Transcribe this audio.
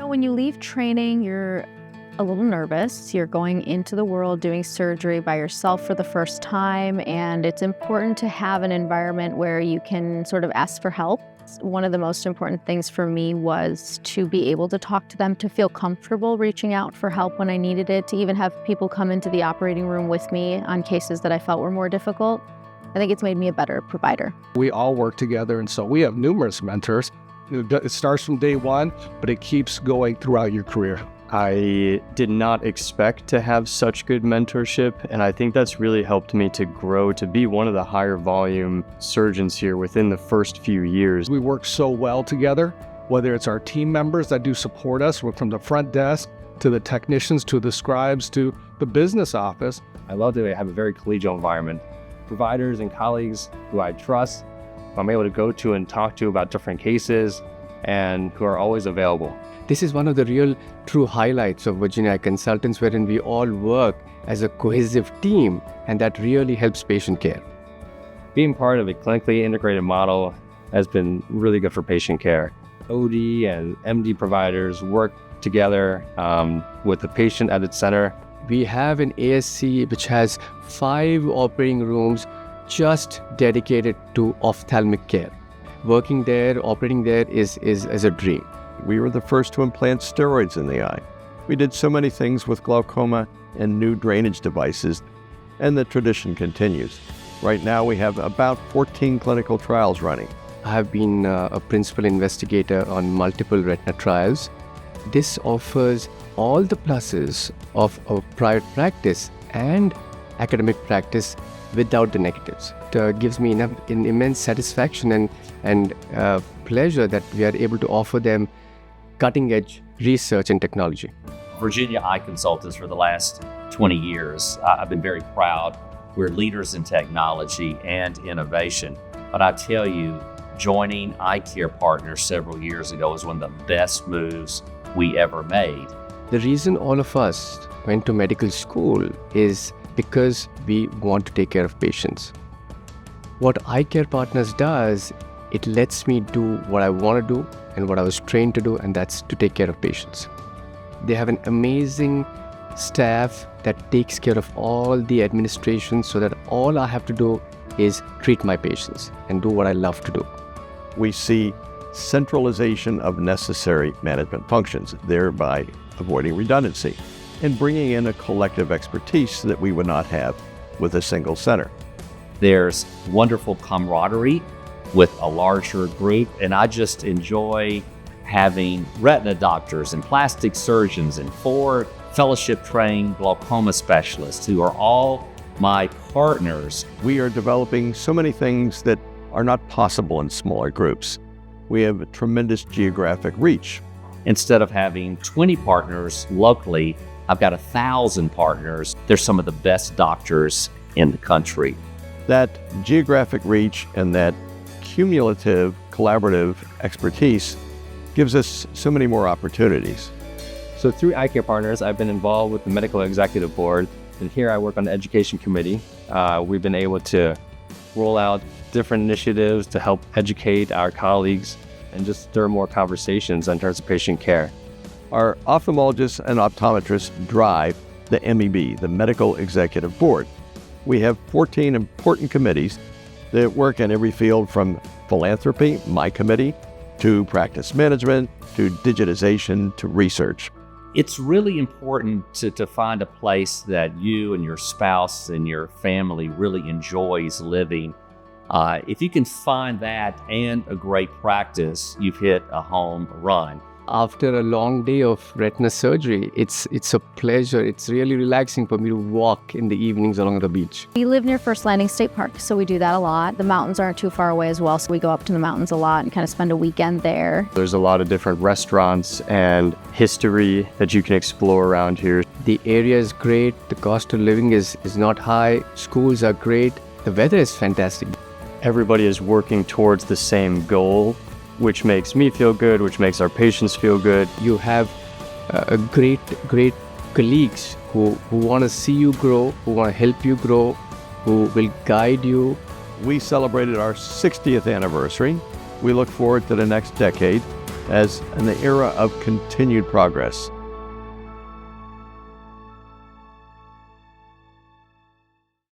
When you leave training, you're a little nervous. You're going into the world doing surgery by yourself for the first time, and it's important to have an environment where you can sort of ask for help. One of the most important things for me was to be able to talk to them, to feel comfortable reaching out for help when I needed it, to even have people come into the operating room with me on cases that I felt were more difficult. I think it's made me a better provider. We all work together, and so we have numerous mentors. It starts from day one, but it keeps going throughout your career. I did not expect to have such good mentorship, and I think that's really helped me to grow to be one of the higher volume surgeons here within the first few years. We work so well together, whether it's our team members that do support us from the front desk to the technicians to the scribes to the business office. I love that we have a very collegial environment. Providers and colleagues who I trust, who I'm able to go to and talk to about different cases, and who are always available. This is one of the real true highlights of Virginia Eye Consultants, wherein we all work as a cohesive team, and that really helps patient care. Being part of a clinically integrated model has been really good for patient care. OD and MD providers work together with the patient at its center. We have an ASC which has 5 operating rooms just dedicated to ophthalmic care. Working there, operating there is a dream. We were the first to implant steroids in the eye. We did so many things with glaucoma and new drainage devices, and the tradition continues. Right now we have about 14 clinical trials running. I have been a principal investigator on multiple retina trials. This offers all the pluses of a private practice and academic practice without the negatives. It gives me an immense satisfaction and pleasure that we are able to offer them cutting-edge research and technology. Virginia Eye Consultants for the last 20 years. I've been very proud. We're leaders in technology and innovation. But I tell you, joining EyeCare Partners several years ago was one of the best moves we ever made. The reason all of us went to medical school is because we want to take care of patients. What EyeCare Partners does, it lets me do what I want to do and what I was trained to do, and that's to take care of patients. They have an amazing staff that takes care of all the administration so that all I have to do is treat my patients and do what I love to do. We see centralization of necessary management functions, thereby avoiding redundancy and bringing in a collective expertise that we would not have with a single center. There's wonderful camaraderie with a larger group, and I just enjoy having retina doctors and plastic surgeons and 4 fellowship-trained glaucoma specialists who are all my partners. We are developing so many things that are not possible in smaller groups. We have a tremendous geographic reach. Instead of having 20 partners locally, I've got 1,000 partners. They're some of the best doctors in the country. That geographic reach and that cumulative, collaborative expertise gives us so many more opportunities. So through EyeCare Partners, I've been involved with the Medical Executive Board, and here I work on the Education Committee. We've been able to roll out different initiatives to help educate our colleagues and just stir more conversations in terms of patient care. Our ophthalmologists and optometrists drive the MEB, the Medical Executive Board. We have 14 important committees that work in every field from philanthropy, my committee, to practice management, to digitization, to research. It's really important to find a place that you and your spouse and your family really enjoys living. If you can find that and a great practice, you've hit a home run. After a long day of retina surgery, it's a pleasure. It's really relaxing for me to walk in the evenings along the beach. We live near First Landing State Park, so we do that a lot. The mountains aren't too far away as well, so we go up to the mountains a lot and kind of spend a weekend there. There's a lot of different restaurants and history that you can explore around here. The area is great. The cost of living is not high. Schools are great. The weather is fantastic. Everybody is working towards the same goal, which makes me feel good, which makes our patients feel good. You have great colleagues who want to see you grow, who want to help you grow, who will guide you. We celebrated our 60th anniversary. We look forward to the next decade. as an era of continued progress.